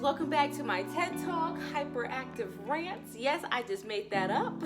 welcome back to my TED Talk Hyperactive Rants. Yes, I just made that up.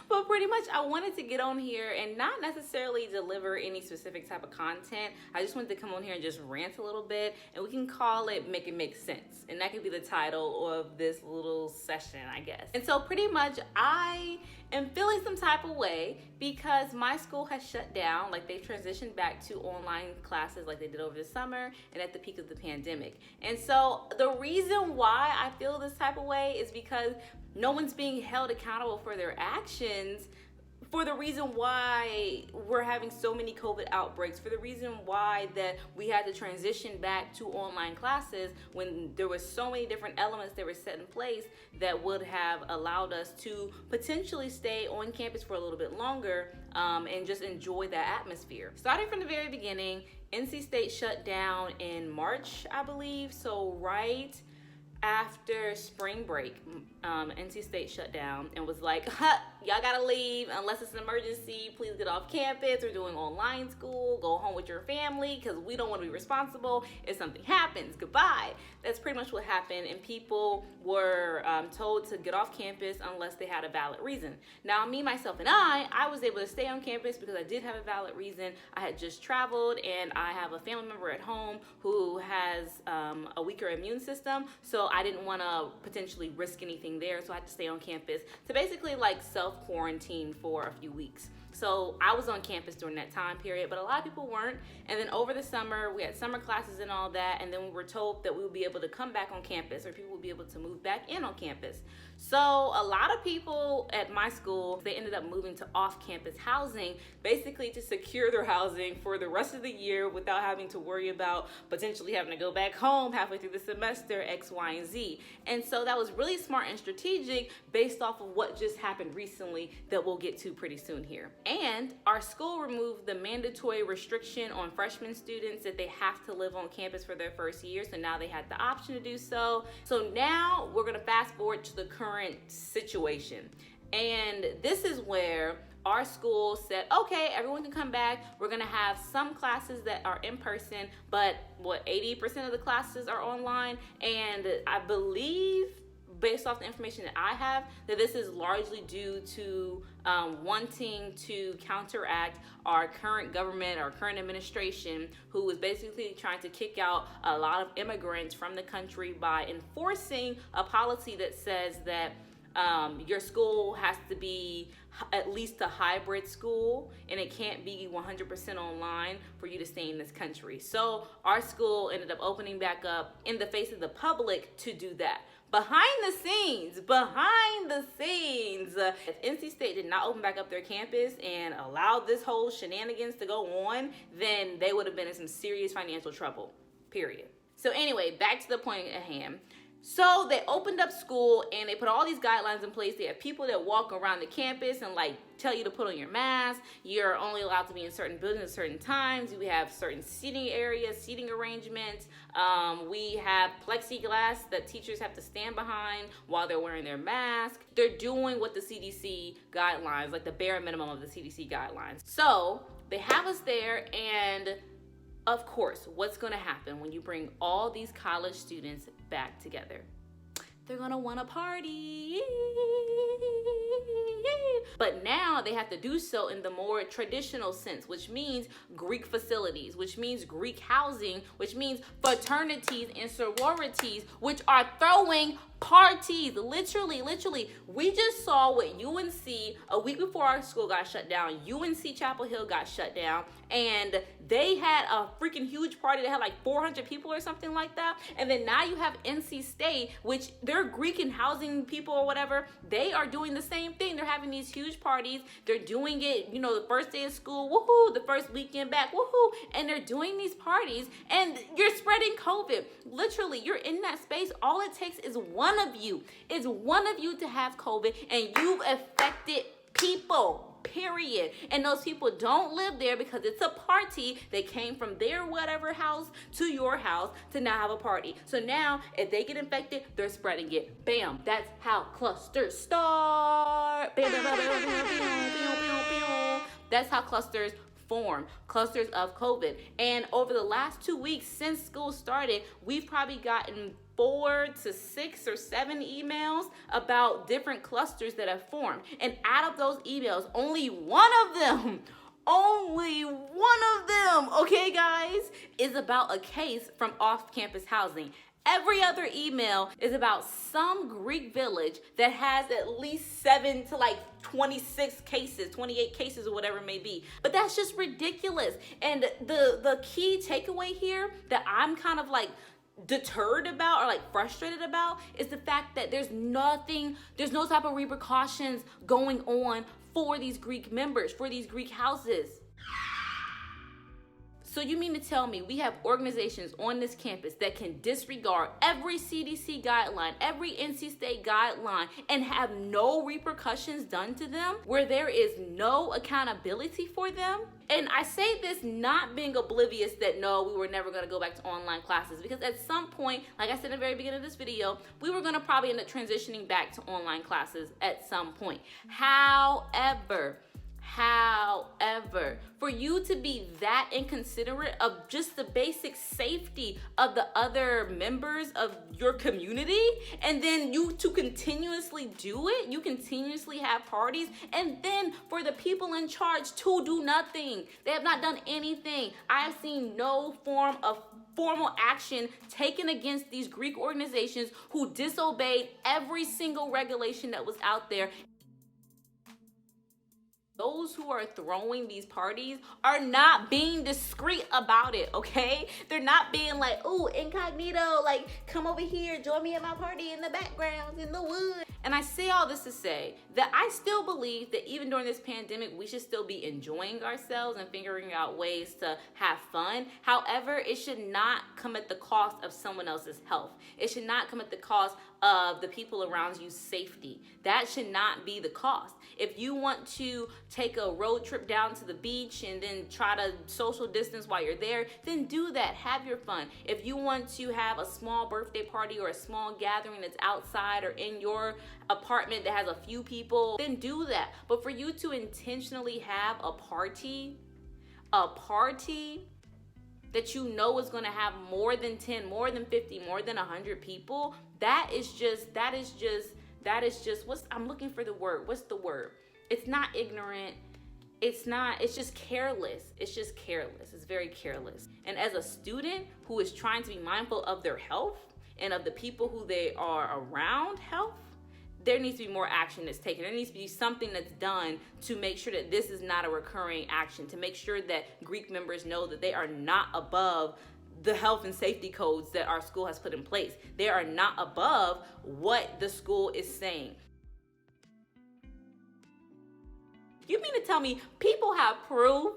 But pretty much I wanted to get on here and not necessarily deliver any specific type of content. I just wanted to come on here and just rant a little bit, and we can call it Make It Make Sense. And that could be the title of this little session, I guess. And so pretty much I am feeling some type of way because my school has shut down. Like, they've transitioned back to online classes like they did over the summer and at the peak of the pandemic. And so the reason why I feel this type of way is because no one's being held accountable for their actions, for the reason why we're having so many COVID outbreaks, for the reason why that we had to transition back to online classes when there were so many different elements that were set in place that would have allowed us to potentially stay on campus for a little bit longer and just enjoy that atmosphere. Starting from the very beginning, NC State shut down in March, I believe, so right after spring break, NC State shut down and was like, y'all gotta leave unless it's an emergency. Please get off campus. We're doing online school. Go home with your family because we don't want to be responsible if something happens. Goodbye. That's pretty much what happened, and people were told to get off campus unless they had a valid reason. Now, me, myself, and I was able to stay on campus because I did have a valid reason. I had just traveled, and I have a family member at home who has a weaker immune system, so I didn't want to potentially risk anything there, so I had to stay on campus to basically like self-quarantine for a few weeks. So I was on campus during that time period, but a lot of people weren't. And then over the summer, we had summer classes and all that, and then we were told that we would be able to come back on campus, or people would be able to move back in on campus. So a lot of people at my school, they ended up moving to off-campus housing, basically to secure their housing for the rest of the year without having to worry about potentially having to go back home halfway through the semester, X, Y, and Z. And so that was really smart and strategic based off of what just happened recently that we'll get to pretty soon here. And our school removed the mandatory restriction on freshman students that they have to live on campus for their first year. So now they had the option to do so. So now we're gonna fast forward to the current situation. And this is where our school said, okay, everyone can come back. We're gonna have some classes that are in person, but 80% of the classes are online. And I believe, based off the information that I have, that this is largely due to wanting to counteract our current government, our current administration, who is basically trying to kick out a lot of immigrants from the country by enforcing a policy that says that your school has to be at least a hybrid school, and it can't be 100% online for you to stay in this country. So our school ended up opening back up in the face of the public to do that. Behind the scenes, if NC State did not open back up their campus and allowed this whole shenanigans to go on, then they would have been in some serious financial trouble, period. So anyway, back to the point at hand. So they opened up school and they put all these guidelines in place. They have people that walk around the campus and like tell you to put on your mask. You're only allowed to be in certain buildings at certain times. We have certain seating areas, seating arrangements. We have plexiglass that teachers have to stand behind while they're wearing their mask. They're doing what the CDC guidelines, like the bare minimum of the CDC guidelines. So they have us there, and of course, what's gonna happen when you bring all these college students back together? They're gonna wanna party. But now they have to do so in the more traditional sense, which means Greek facilities, which means Greek housing, which means fraternities and sororities, which are throwing parties. Literally, we just saw what UNC, a week before our school got shut down, UNC Chapel Hill got shut down, and they had a freaking huge party that had like 400 people or something like that. And then now you have NC State, which they're Greek and housing people or whatever. They are doing the same thing. They're having these huge parties. They're doing it, the first day of school, woohoo, the first weekend back, woohoo. And they're doing these parties, and you're spreading COVID. Literally, you're in that space. All it takes is one of you to have COVID, and you've affected people, period. And those people don't live there because it's a party. They came from their whatever house to your house to now have a party. So now if they get infected, they're spreading it. Bam. That's how clusters start. Bam, bam, bam, bam, bam, bam, bam, bam, bam. That's how clusters form, clusters of COVID. And over the last 2 weeks since school started, we've probably gotten 4 to 6 or 7 emails about different clusters that have formed. And out of those emails, only one of them, okay guys, is about a case from off-campus housing. Every other email is about some Greek village that has at least 7 to 26 cases, 28 cases, or whatever it may be. But that's just ridiculous. And the key takeaway here that I'm kind of deterred about or frustrated about is the fact that there's no type of repercussions going on for these Greek members, for these Greek houses. So you mean to tell me we have organizations on this campus that can disregard every CDC guideline, every NC State guideline, and have no repercussions done to them, where there is no accountability for them? And I say this not being oblivious that no, we were never going to go back to online classes, because at some point, like I said in the very beginning of this video, we were going to probably end up transitioning back to online classes at some point. However, for you to be that inconsiderate of just the basic safety of the other members of your community, and then you to continuously do it, you continuously have parties, and then for the people in charge to do nothing. They have not done anything. I have seen no form of formal action taken against these Greek organizations who disobeyed every single regulation that was out there. Those who are throwing these parties are not being discreet about it, okay? They're not being like, ooh, incognito, come over here, join me at my party in the background, in the woods. And I say all this to say that I still believe that even during this pandemic, we should still be enjoying ourselves and figuring out ways to have fun. However, it should not come at the cost of someone else's health. It should not come at the cost of the people around you's safety. That should not be the cost. If you want to take a road trip down to the beach and then try to social distance while you're there, then do that. Have your fun. If you want to have a small birthday party or a small gathering that's outside or in your apartment that has a few people, then do that. But for you to intentionally have a party that you know is going to have more than 10, more than 50, more than 100 people, that is just, I'm looking for the word. What's the word? It's not ignorant. It's just careless. It's just careless. It's very careless. And as a student who is trying to be mindful of their health and of the people who they are around health, there needs to be more action that's taken. There needs to be something that's done to make sure that this is not a recurring action, to make sure that Greek members know that they are not above the health and safety codes that our school has put in place. They are not above what the school is saying. You mean to tell me people have proof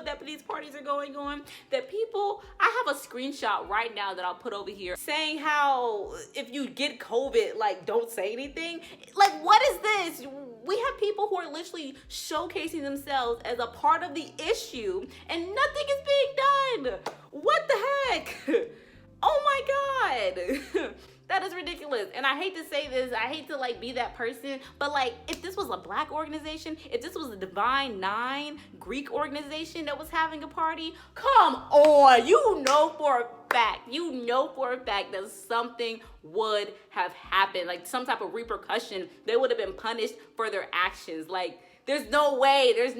that these parties are going on? That people, I have a screenshot right now that I'll put over here saying how if you get COVID, don't say anything. What is this? We have people who are literally showcasing themselves as a part of the issue and nothing is being done. What the heck? Oh my God. That is ridiculous. And I hate to say this, I hate to be that person, but if this was a Black organization, if this was a Divine Nine Greek organization that was having a party, come on, you know for a fact that something would have happened, some type of repercussion. They would have been punished for their actions. There's no way. This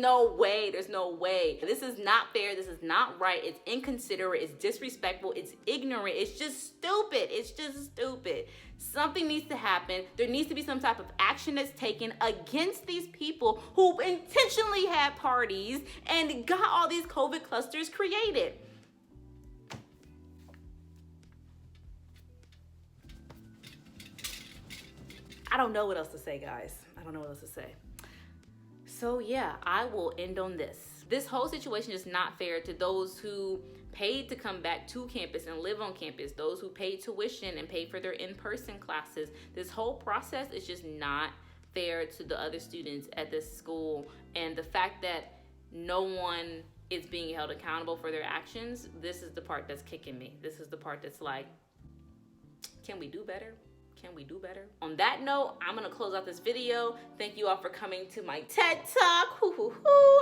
is not fair. This is not right. It's inconsiderate. It's disrespectful. It's ignorant. It's just stupid. Something needs to happen. There needs to be some type of action that's taken against these people who intentionally had parties and got all these COVID clusters created. I don't know what else to say, guys. So yeah, I will end on this. This whole situation is not fair to those who paid to come back to campus and live on campus, those who paid tuition and paid for their in-person classes. This whole process is just not fair to the other students at this school. And the fact that no one is being held accountable for their actions, this is the part that's kicking me. This is the part that's can we do better? Can we do better? On that note, I'm gonna close out this video. Thank you all for coming to my TED Talk,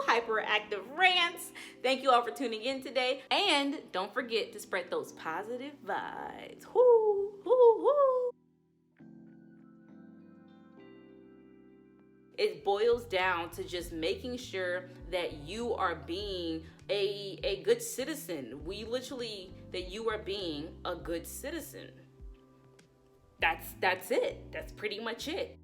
hyperactive rants. Thank you all for tuning in today. And don't forget to spread those positive vibes. It boils down to just making sure that you are being a good citizen. That you are being a good citizen. That's it. That's pretty much it.